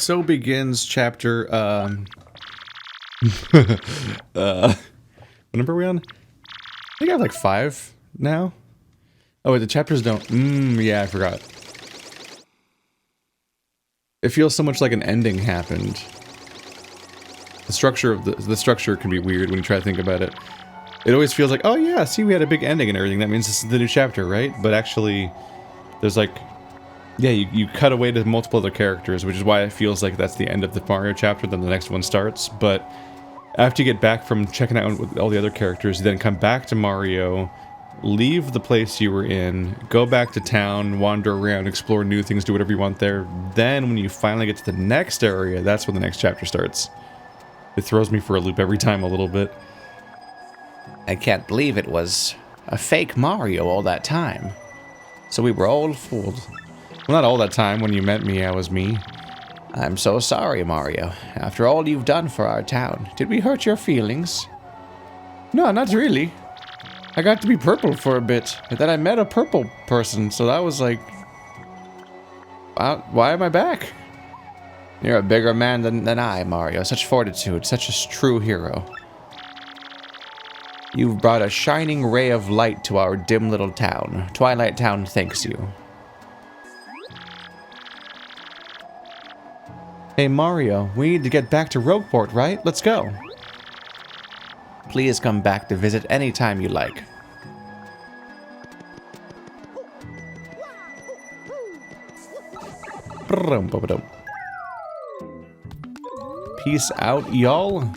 So begins chapter, what number are we on? I think I have like 5 now. Oh wait, the chapters don't, yeah, I forgot. It feels so much like an ending happened. The structure of the structure can be weird when you try to think about it. It always feels like, oh yeah, see, we had a big ending and everything, that means this is the new chapter, right? But actually, there's like, yeah, you cut away to multiple other characters, which is why it feels like that's the end of the Mario chapter, then the next one starts. But after you get back from checking out with all the other characters, you then come back to Mario, leave the place you were in, go back to town, wander around, explore new things, do whatever you want there. Then when you finally get to the next area, that's when the next chapter starts. It throws me for a loop every time a little bit. I can't believe it was a fake Mario all that time. So we were all fooled. Well, not all that time. When you met me, I was me. I'm so sorry, Mario. After all you've done for our town, did we hurt your feelings? No, not really. I got to be purple for a bit, but then I met a purple person, so that was like... why am I back? You're a bigger man than I, Mario. Such fortitude, such a true hero. You've brought a shining ray of light to our dim little town. Twilight Town thanks you. Hey Mario, we need to get back to Rogueport, right? Let's go. Please come back to visit anytime you like. Peace out, y'all.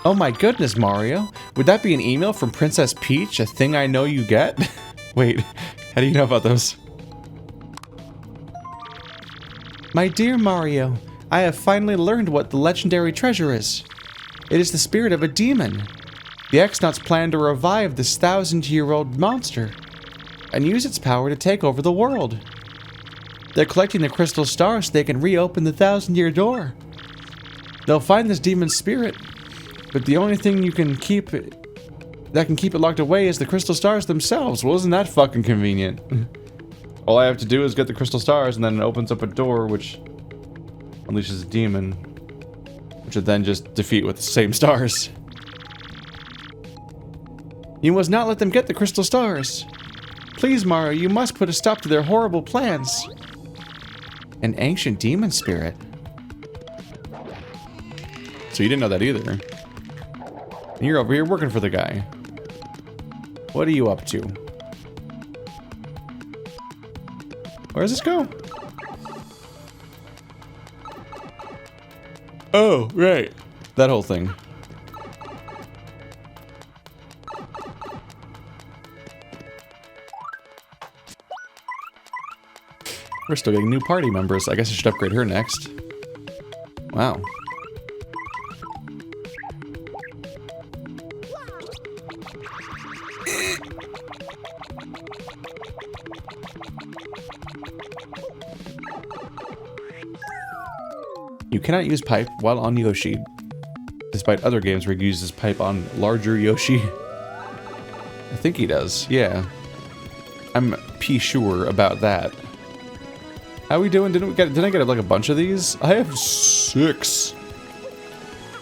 Oh my goodness, Mario. Would that be an email from Princess Peach? A thing I know you get? Wait, how do you know about those? My dear Mario, I have finally learned what the legendary treasure is. It is the spirit of a demon. The X-Nauts plan to revive this 1,000-year-old monster and use its power to take over the world. They're collecting the crystal stars so they can reopen the 1,000-year door. They'll find this demon's spirit, but the only thing that can keep it locked away is the crystal stars themselves. Well, isn't that fucking convenient? All I have to do is get the crystal stars, and then it opens up a door which unleashes a demon, which would then just defeat with the same stars. You must not let them get the crystal stars. Please, Mario, you must put a stop to their horrible plans. An ancient demon spirit. So you didn't know that either. And you're over here working for the guy. What are you up to? Where does this go? Oh, right. That whole thing. We're still getting new party members. I guess I should upgrade her next. Wow. You cannot use pipe while on Yoshi, despite other games where he uses pipe on larger Yoshi. I think he does, yeah. I'm sure about that. How we doing? Didn't I get like a bunch of these? I have 6.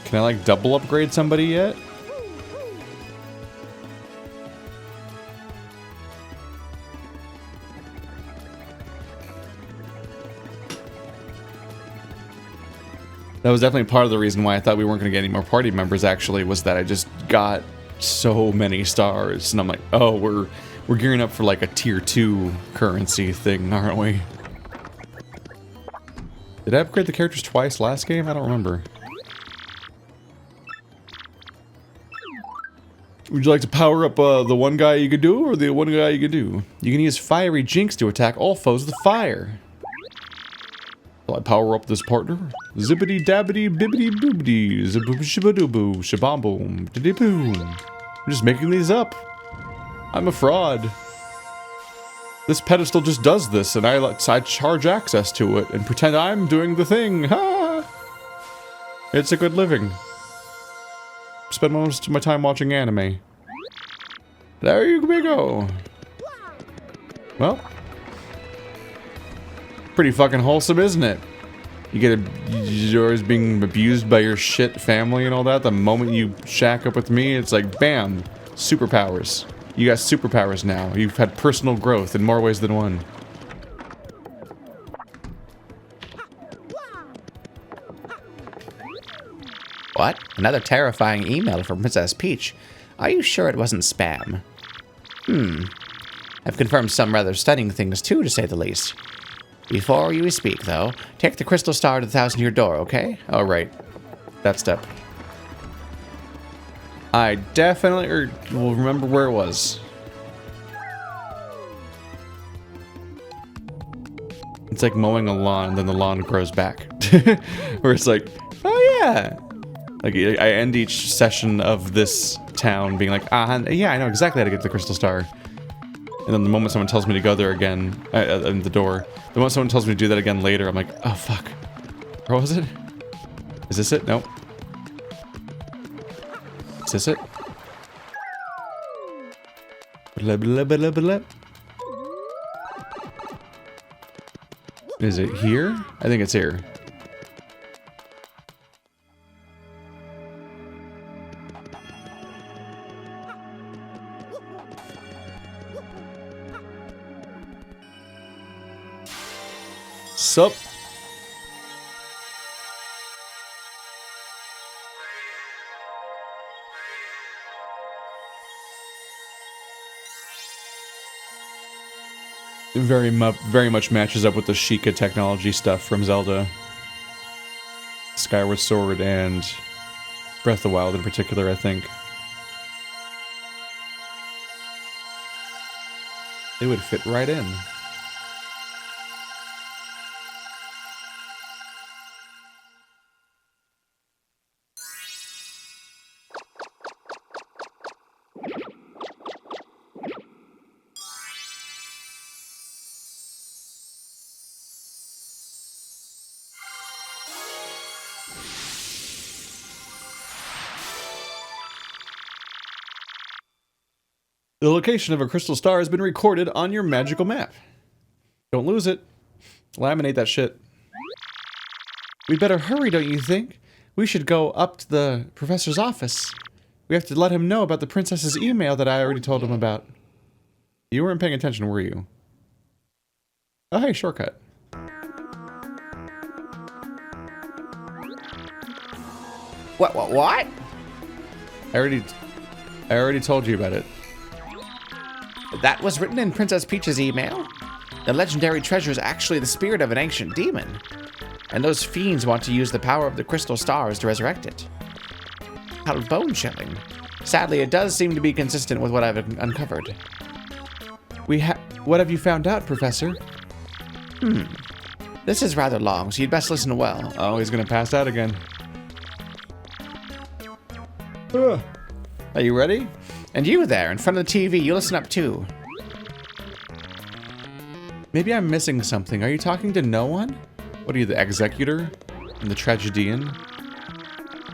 Can I like double upgrade somebody yet? That was definitely part of the reason why I thought we weren't going to get any more party members, actually, was that I just got so many stars. And I'm like, oh, we're gearing up for like a tier 2 currency thing, aren't we? Did I upgrade the characters twice last game? I don't remember. Would you like to power up the one guy you could do, or the one guy you could do? You can use Fiery Jinx to attack all foes with fire. Will I power up this partner? Zippity dabbity bibbity boobity zibboo shibadoo shabam boom diddy boom. I'm just making these up. I'm a fraud. This pedestal just does this, and I charge access to it and pretend I'm doing the thing. Ha! It's a good living. Spend most of my time watching anime. There you go. Well, pretty fucking wholesome, isn't it? You get yours being abused by your shit family and all that. The moment you shack up with me, it's like, bam, superpowers. You got superpowers now. You've had personal growth in more ways than one. What? Another terrifying email from Princess Peach. Are you sure it wasn't spam? I've confirmed some rather stunning things too, to say the least. Before you speak, though, take the crystal star to the 1,000-year door, okay? Oh, right. That step. I definitely will remember where it was. It's like mowing a lawn, then the lawn grows back. Where it's like, oh yeah! Like, I end each session of this town being like, yeah, I know exactly how to get to the crystal star. And then the moment someone tells me to go there again, in the door, the moment someone tells me to do that again later, I'm like, oh fuck. Where was it? Is this it? Nope. Is this it? Blah, blah, blah, blah. Is it here? I think it's here. Sup? Very much matches up with the Sheikah technology stuff from Zelda. Skyward Sword and Breath of the Wild in particular, I think. They would fit right in. The location of a crystal star has been recorded on your magical map. Don't lose it. Laminate that shit. We'd better hurry, don't you think? We should go up to the professor's office. We have to let him know about the princess's email that I already told him about. You weren't paying attention, were you? Oh, hey, shortcut. What? I already told you about it. That was written in Princess Peach's email? The legendary treasure is actually the spirit of an ancient demon. And those fiends want to use the power of the crystal stars to resurrect it. How bone-chilling. Sadly, it does seem to be consistent with what I've uncovered. What have you found out, Professor? This is rather long, so you'd best listen well. Oh, he's gonna pass out again. Ugh. Are you ready? And you there, in front of the TV, you listen up too. Maybe I'm missing something. Are you talking to no one? What are you, the executor? And the tragedian?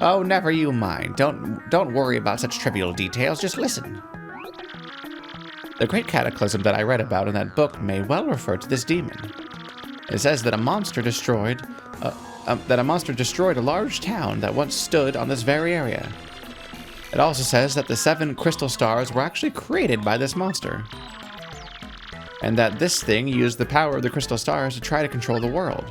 Oh, never you mind. Don't worry about such trivial details, just listen. The great cataclysm that I read about in that book may well refer to this demon. It says that a monster destroyed a large town that once stood on this very area. It also says that the 7 crystal stars were actually created by this monster. And that this thing used the power of the crystal stars to try to control the world.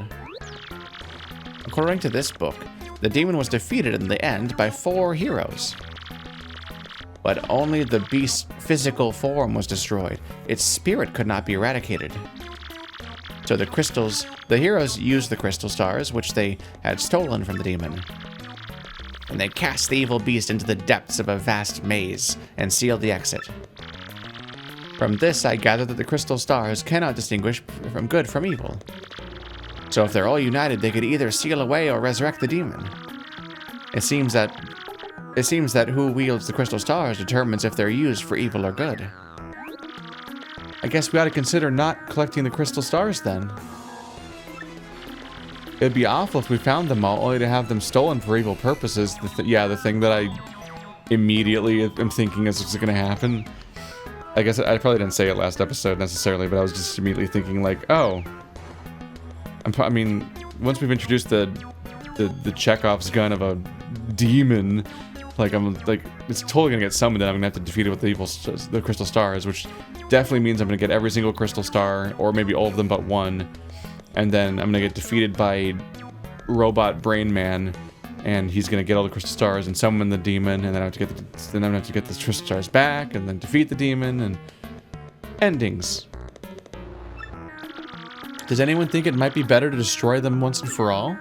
According to this book, the demon was defeated in the end by 4 heroes. But only the beast's physical form was destroyed. Its spirit could not be eradicated. So the heroes used the crystal stars, which they had stolen from the demon. And they cast the evil beast into the depths of a vast maze and sealed the exit. From this, I gather that the crystal stars cannot distinguish from good from evil. So if they're all united, they could either seal away or resurrect the demon. It seems that who wields the crystal stars determines if they're used for evil or good. I guess we ought to consider not collecting the crystal stars then. It'd be awful if we found them all only to have them stolen for evil purposes. The thing that I immediately am thinking is going to happen. I guess I probably didn't say it last episode necessarily, but I was just immediately thinking like, oh, I mean, once we've introduced the Chekhov's gun of a demon, like I'm like, it's totally gonna get summoned, and I'm gonna have to defeat it with the crystal stars, which definitely means I'm gonna get every single crystal star, or maybe all of them but one, and then I'm gonna get defeated by Robot Brain Man, and he's gonna get all the crystal stars and summon the demon, and then I have to get the crystal stars back, and then defeat the demon, and endings. Does anyone think it might be better to destroy them once and for all?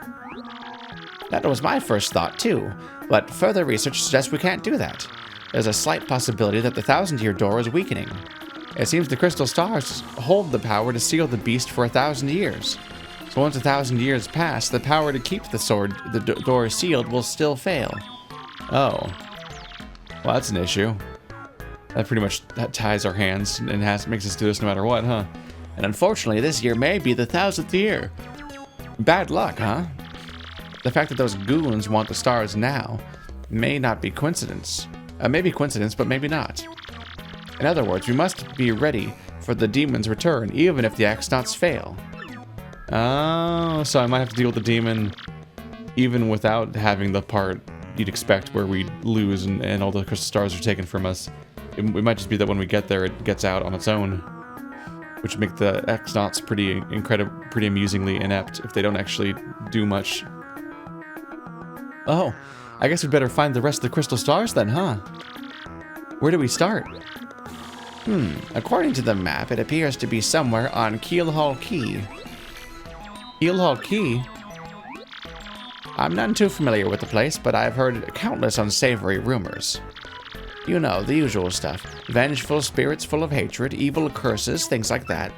That was my first thought too, but further research suggests we can't do that. There's a slight possibility that the 1,000-year door is weakening. It seems the crystal stars hold the power to seal the beast for 1,000 years. So once 1,000 years pass, the power to keep the door sealed will still fail. Oh. Well, that's an issue. That ties our hands and makes us do this no matter what, huh? And unfortunately, this year may be the 1,000th year. Bad luck, huh? The fact that those goons want the stars now may not be coincidence. Maybe coincidence, but maybe not. In other words, we must be ready for the demon's return, even if the X-Nauts fail. Oh, so I might have to deal with the demon even without having the part you'd expect where we lose and all the crystal stars are taken from us. It might just be that when we get there, it gets out on its own, which would make the X-Nauts pretty amusingly inept if they don't actually do much. Oh, I guess we'd better find the rest of the crystal stars then, huh? Where do we start? According to the map, it appears to be somewhere on Keelhaul Key. Keelhaul Key? I'm none too familiar with the place, but I've heard countless unsavory rumors. You know, the usual stuff. Vengeful spirits full of hatred, evil curses, things like that.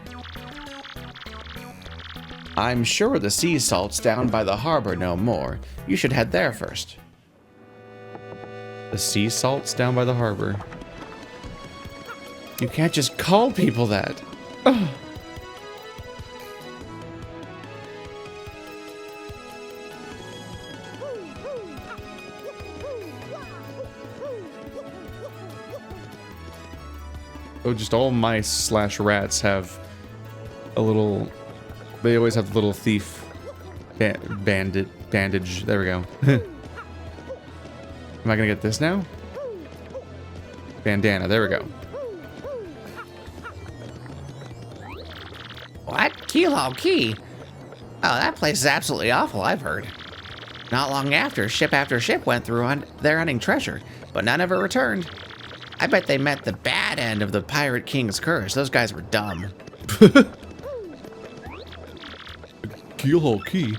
I'm sure the sea salt's down by the harbor no more. You should head there first. The sea salt's down by the harbor. You can't just call people that. Ugh. Oh, just all mice / rats have a little... They always have the little thief bandage. There we go. Am I gonna get this now? Bandana, there we go. What? Keelhaul Key? Oh, that place is absolutely awful, I've heard. Not long after ship went through there hunting treasure, but none of it returned. I bet they met the bad end of the Pirate King's curse. Those guys were dumb. Keelhaul Key?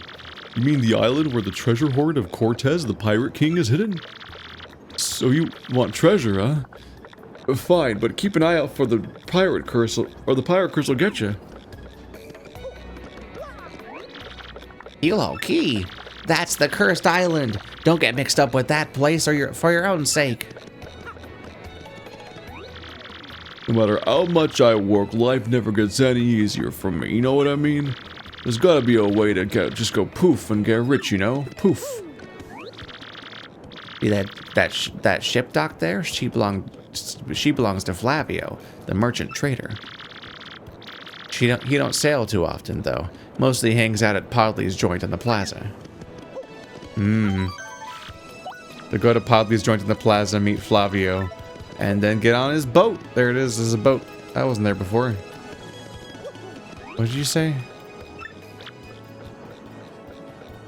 You mean the island where the treasure hoard of Cortez, the Pirate King, is hidden? So you want treasure, huh? Fine, but keep an eye out for the pirate curse, or the pirate curse will get you. Keelhaul Key? That's the cursed island. Don't get mixed up with that place for your own sake. No matter how much I work, life never gets any easier for me, you know what I mean? There's gotta be a way to just go poof and get rich, you know? Poof. See that ship dock there? She belongs to Flavio, the merchant trader. He don't sail too often though. Mostly hangs out at Podley's joint on the plaza. They go to Podley's joint in the plaza, meet Flavio, and then get on his boat. There it is. There's a boat. I wasn't there before. What did you say?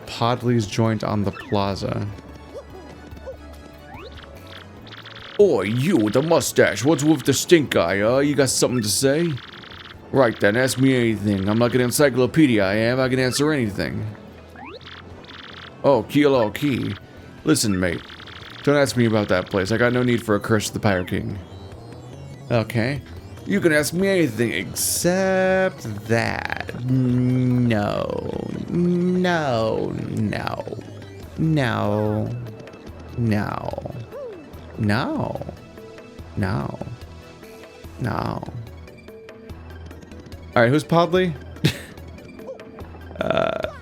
Podley's joint on the plaza. Oi, you with the mustache, what's with the stink eye, You got something to say? Right then, ask me anything. I'm like an encyclopedia, I can answer anything. Oh, Keelhaul Key. Listen, mate. Don't ask me about that place. I got no need for a curse of the Pirate King. Okay. You can ask me anything except that. No. No. No. No. No. No. No. No. All right, who's Podley?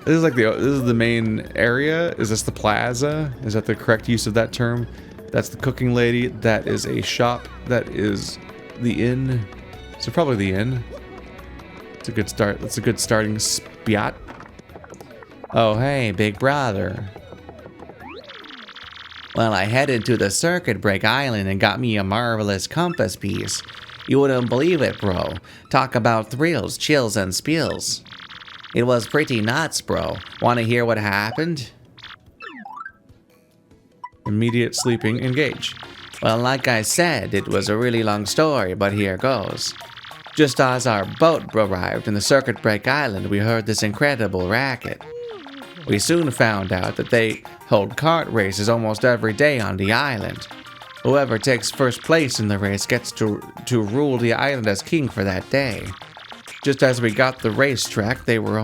This is the main area. Is this the plaza? Is that the correct use of that term? That's the cooking lady. That is a shop. That is the inn. So probably the inn. It's a good start. That's a good starting spot. Oh, hey, big brother. Well, I headed to the Circuit Break Island and got me a marvelous compass piece. You wouldn't believe it, bro. Talk about thrills, chills, and spills. It was pretty nuts, bro. Want to hear what happened? Immediate sleeping. Engage. Well, like I said, it was a really long story, but here goes. Just as our boat arrived in the Circuit Break Island, we heard this incredible racket. We soon found out that they hold kart races almost every day on the island. Whoever takes first place in the race gets to rule the island as king for that day. Just as we got the racetrack, they were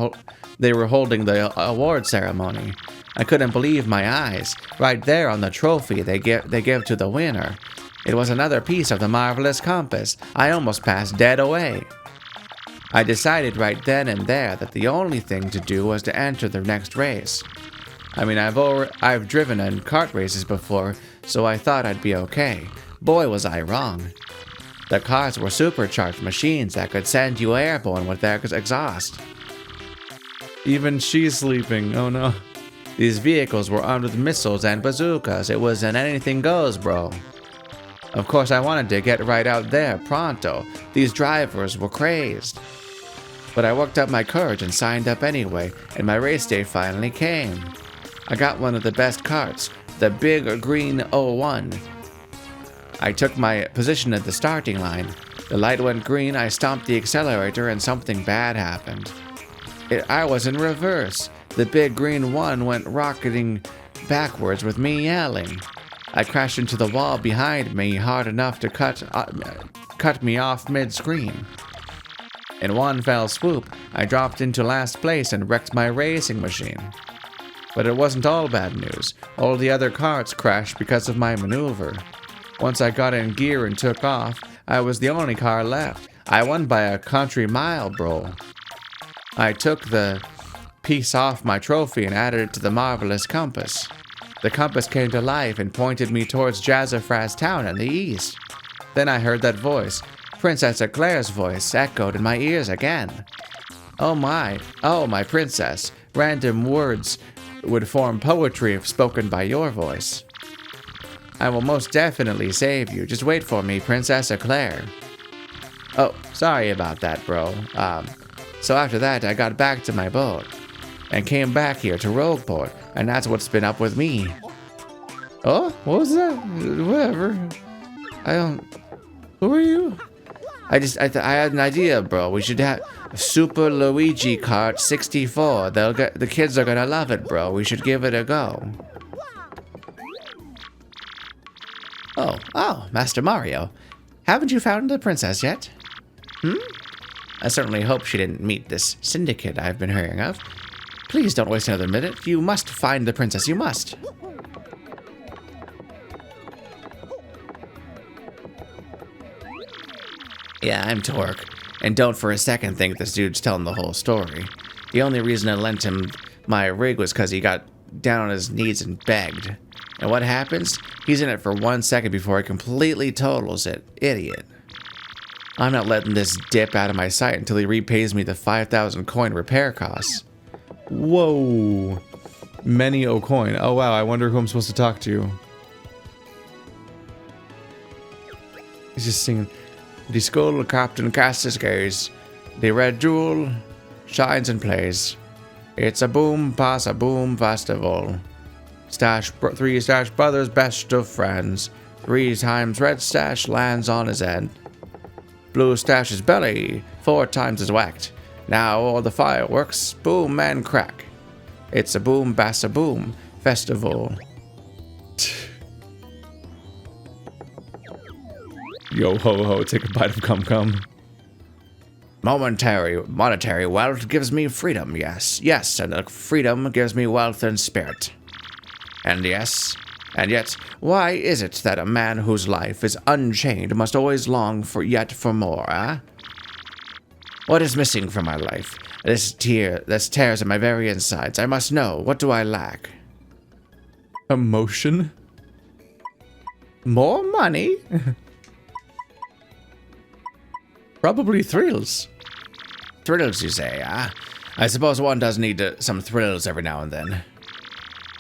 holding the award ceremony. I couldn't believe my eyes. Right there on the trophy they give to the winner. It was another piece of the marvelous compass. I almost passed dead away. I decided right then and there that the only thing to do was to enter the next race. I mean, I've driven in kart races before, so I thought I'd be okay. Boy, was I wrong. The cars were supercharged machines that could send you airborne with their exhaust. Even she's sleeping. Oh no. These vehicles were armed with missiles and bazookas. It was an anything goes, bro. Of course, I wanted to get right out there pronto. These drivers were crazed. But I worked up my courage and signed up anyway, and my race day finally came. I got one of the best karts, the big green 01. I took my position at the starting line. The light went green, I stomped the accelerator, and something bad happened. I was in reverse. The big green one went rocketing backwards with me yelling. I crashed into the wall behind me hard enough to cut me off mid-screen. In one fell swoop, I dropped into last place and wrecked my racing machine. But it wasn't all bad news. All the other karts crashed because of my maneuver. Once I got in gear and took off, I was the only car left. I won by a country mile, bro. I took the piece off my trophy and added it to the marvelous compass. The compass came to life and pointed me towards Jazzafraz Town in the east. Then I heard that voice. Princess Eclair's voice echoed in my ears again. Oh my princess. Random words would form poetry if spoken by your voice. I will most definitely save you. Just wait for me, Princess Eclair. Oh, sorry about that, bro. So after that, I got back to my boat and came back here to Rogueport, and that's what's been up with me. Oh, what was that? Whatever. Who are you? I had an idea, bro. We should have Super Luigi Kart 64. The kids are gonna love it, bro. We should give it a go. Oh, Master Mario. Haven't you found the princess yet? I certainly hope she didn't meet this syndicate I've been hearing of. Please don't waste another minute. You must find the princess. You must. Yeah, I'm Torque. And don't for a second think this dude's telling the whole story. The only reason I lent him my rig was because he got down on his knees and begged. And what happens? He's in it for 1 second before he completely totals it. Idiot. I'm not letting this dip out of my sight until he repays me the 5,000 coin repair costs. Whoa. Many coin. Oh wow, I wonder who I'm supposed to talk to. He's just singing. The skull captain casts his gaze. The red jewel shines and plays. It's a boom pass a boom festival. Three Stash brothers, best of friends. 3 times red stash lands on his head. Blue stash's belly 4 times is whacked. Now all the fireworks boom and crack. It's a boom bass a boom festival. Yo ho ho, take a bite of cum cum. Monetary wealth gives me freedom, yes, and the freedom gives me wealth and spirit. And yet, why is it that a man whose life is unchained must always long for more, eh? What is missing from my life? This tears at my very insides. I must know. What do I lack? Emotion? More money? Probably thrills. Thrills, you say, ah? I suppose one does need some thrills every now and then.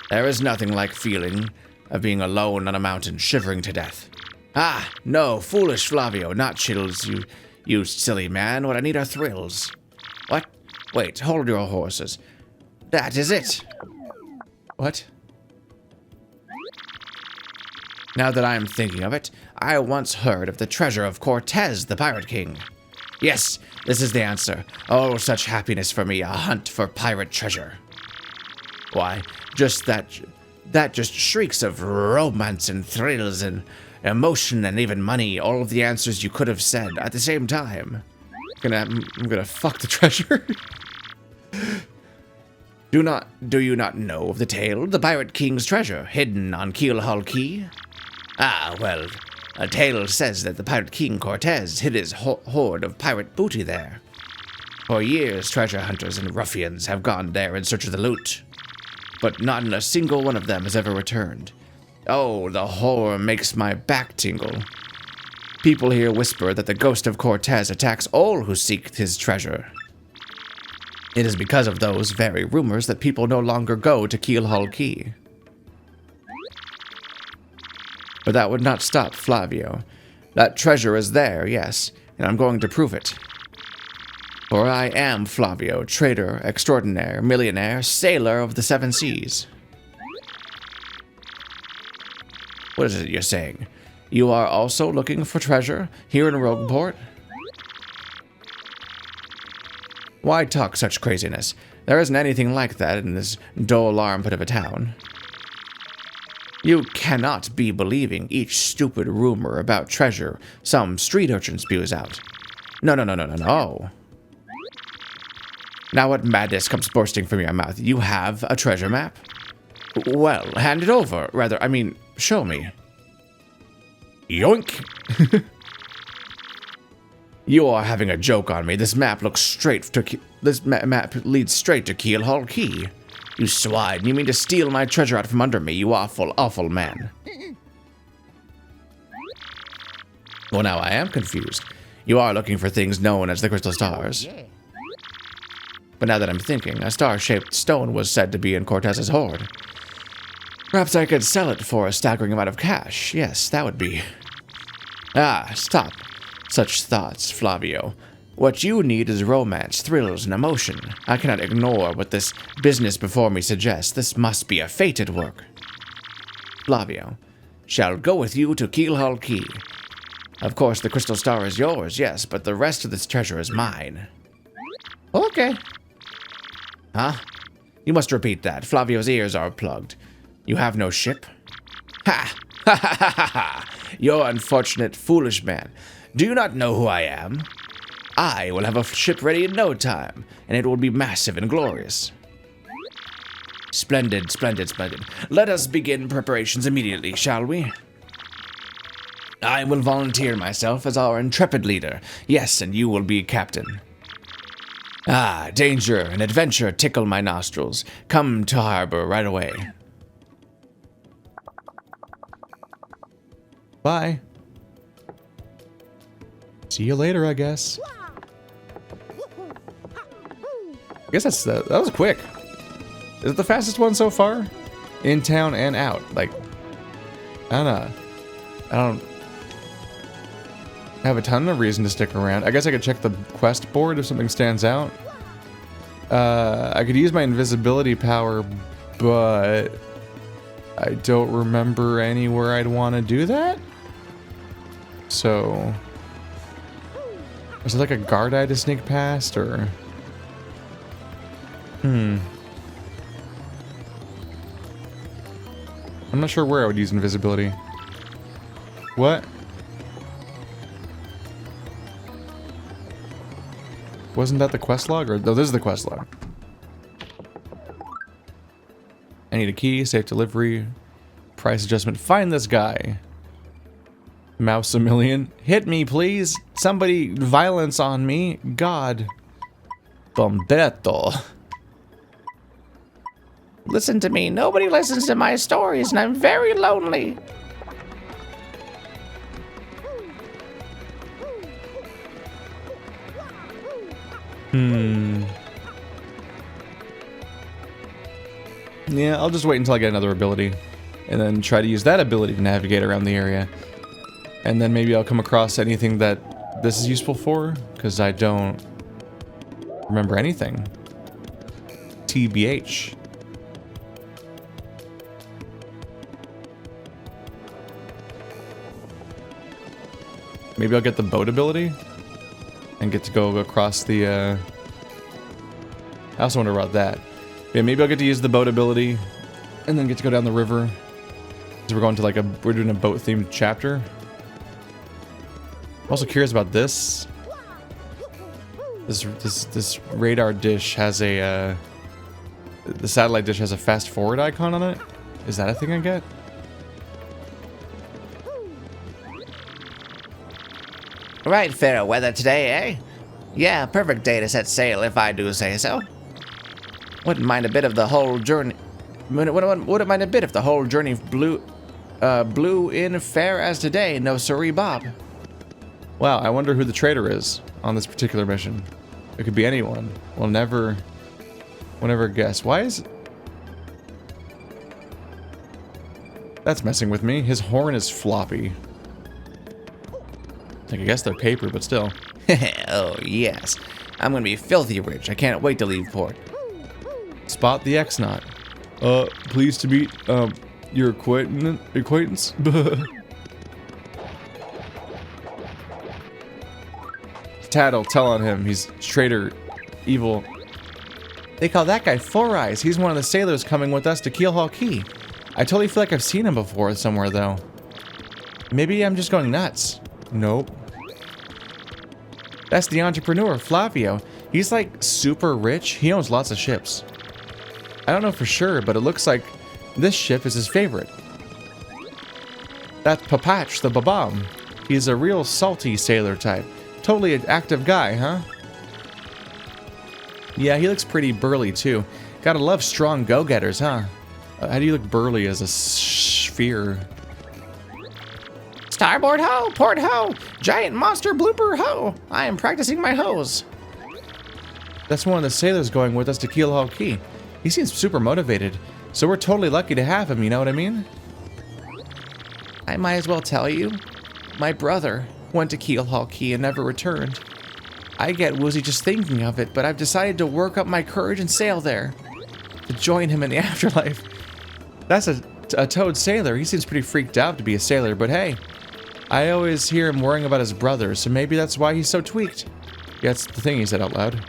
There is nothing like feeling of being alone on a mountain shivering to death. Ah, no, foolish Flavio, not chills, you silly man. What I need are thrills. What? Wait, hold your horses. That is it. What? Now that I am thinking of it, I once heard of the treasure of Cortez, the Pirate King. Yes, this is the answer. Oh, such happiness for me, a hunt for pirate treasure. Why, just that just shrieks of romance and thrills and emotion and even money, all of the answers you could have said at the same time. I'm gonna fuck the treasure. Do you not know of the tale, the Pirate King's treasure, hidden on Keelhaul Key? Ah, well, a tale says that the Pirate King Cortez hid his hoard of pirate booty there. For years, treasure hunters and ruffians have gone there in search of the loot, but not a single one of them has ever returned. Oh, the horror makes my back tingle. People here whisper that the ghost of Cortez attacks all who seek his treasure. It is because of those very rumors that people no longer go to Keelhaul Key. But that would not stop Flavio. That treasure is there, yes, and I'm going to prove it. For I am Flavio, trader, extraordinaire, millionaire, sailor of the seven seas. What is it you're saying? You are also looking for treasure here in Rogueport? Why talk such craziness? There isn't anything like that in this dull armpit of a town. You cannot be believing each stupid rumor about treasure some street urchin spews out. No. Now what madness comes bursting from your mouth? You have a treasure map? Well, hand it over. Show me. Yoink! You are having a joke on me. This map looks straight to... map leads straight to Keelhaul Key. You swine. You mean to steal my treasure out from under me, you awful, awful man. Well, now I am confused. You are looking for things known as the crystal stars. But now that I'm thinking, a star-shaped stone was said to be in Cortez's hoard. Perhaps I could sell it for a staggering amount of cash. Yes, that would be... Ah, stop. Such thoughts, Flavio. What you need is romance, thrills, and emotion. I cannot ignore what this business before me suggests. This must be a fated work. Flavio, shall go with you to Keelhaul Key. Of course, the crystal star is yours, yes, but the rest of this treasure is mine. Okay. Huh? You must repeat that. Flavio's ears are plugged. You have no ship? Ha! Ha ha ha ha ha! You unfortunate, foolish man. Do you not know who I am? I will have a ship ready in no time, and it will be massive and glorious. Splendid, splendid, splendid. Let us begin preparations immediately, shall we? I will volunteer myself as our intrepid leader. Yes, and you will be captain. Ah, danger and adventure tickle my nostrils. Come to harbor right away. Bye. See you later, I guess. I guess that was quick. Is it the fastest one so far? In town and out. Like, I don't have a ton of reason to stick around. I guess I could check the quest board if something stands out. I could use my invisibility power, but I don't remember anywhere I'd want to do that. So, is it like a guard I had to sneak past, or? I'm not sure where I would use invisibility. What? Wasn't that the quest log? Or no, this is the quest log. I need a key, safe delivery, price adjustment. Find this guy. Mouse a million. Hit me, please. Somebody violence on me. God. Bombetto. Listen to me. Nobody listens to my stories, and I'm very lonely. Yeah, I'll just wait until I get another ability. And then try to use that ability to navigate around the area. And then maybe I'll come across anything that this is useful for, because I don't remember anything. TBH. Maybe I'll get the boat ability and get to go across the, I also wonder about that. Yeah, maybe I'll get to use the boat ability and then get to go down the river. So we're going to we're doing a boat themed chapter. I'm also curious about this. This radar dish has a, the satellite dish has a fast forward icon on it. Is that a thing I get? Right, fair weather today, eh? Yeah, perfect day to set sail if I do say so. Wouldn't mind a bit of the whole journey. Wouldn't mind a bit if the whole journey blew in fair as today. No siree, Bob. Wow, I wonder who the trader is on this particular mission. It could be anyone. We'll never guess. Why is... That's messing with me. His horn is floppy. I guess they're paper, but still. Oh, yes. I'm gonna be filthy rich. I can't wait to leave port. Spot the X-Knot. Pleased to meet, your acquaintance? Tattle, tell on him. He's traitor, evil. They call that guy Four Eyes. He's one of the sailors coming with us to Keelhaul Key. I totally feel like I've seen him before somewhere, though. Maybe I'm just going nuts. Nope. That's the entrepreneur, Flavio. He's like super rich. He owns lots of ships. I don't know for sure, but it looks like this ship is his favorite. That's Papach, the Babam. He's a real salty sailor type. Totally an active guy, huh? Yeah, he looks pretty burly too. Gotta love strong go-getters, huh? How do you look burly as a sphere? Starboard ho, port ho, giant monster blooper ho. I am practicing my hose. That's one of the sailors going with us to Keelhaul Key. He seems super motivated, so we're totally lucky to have him, you know what I mean? I might as well tell you. My brother went to Keelhaul Key and never returned. I get woozy just thinking of it, but I've decided to work up my courage and sail there. To join him in the afterlife. That's a toad sailor. He seems pretty freaked out to be a sailor, but hey. I always hear him worrying about his brother, so maybe that's why he's so tweaked. Yeah, that's the thing he said out loud.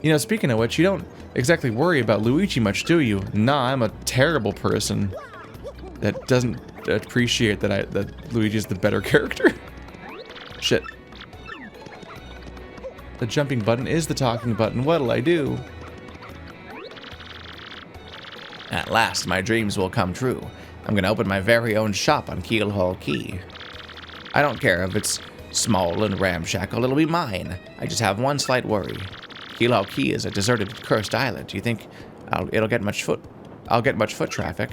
You know, speaking of which, you don't exactly worry about Luigi much, do you? Nah, I'm a terrible person that doesn't appreciate that Luigi's the better character. Shit. The jumping button is the talking button. What'll I do? At last, my dreams will come true. I'm gonna open my very own shop on Keelhaul Key. I don't care if it's small and ramshackle, it'll be mine. I just have one slight worry. Keelhaul Key is a deserted, cursed island. Do you think I'll get much foot traffic?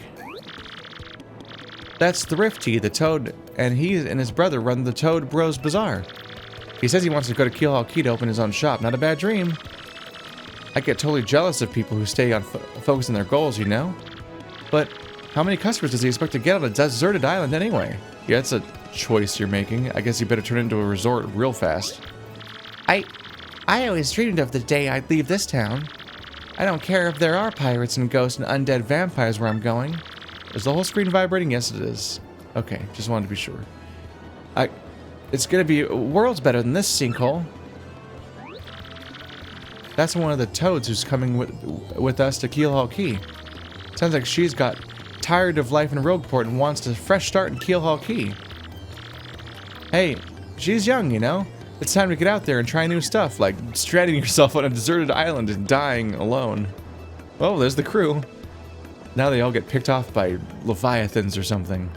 That's Thrifty, the Toad, and he and his brother run the Toad Bros Bazaar. He says he wants to go to Keelhaul Key to open his own shop. Not a bad dream. I get totally jealous of people who stay on focus on their goals, you know? But how many customers does he expect to get on a deserted island anyway? Yeah, it's a choice you're making. I guess you better turn it into a resort real fast. I always dreamed of the day I'd leave this town. I don't care if there are pirates and ghosts and undead vampires where I'm going. Is the whole screen vibrating? Yes, it is. Okay, just wanted to be sure. It's gonna be worlds better than this sinkhole. That's one of the toads who's coming with us to Keelhaul Key. Sounds like she's got tired of life in Rogueport and wants a fresh start in Keelhaul Key. Hey, she's young, you know? It's time to get out there and try new stuff, like stranding yourself on a deserted island and dying alone. Well, there's the crew. Now they all get picked off by leviathans or something.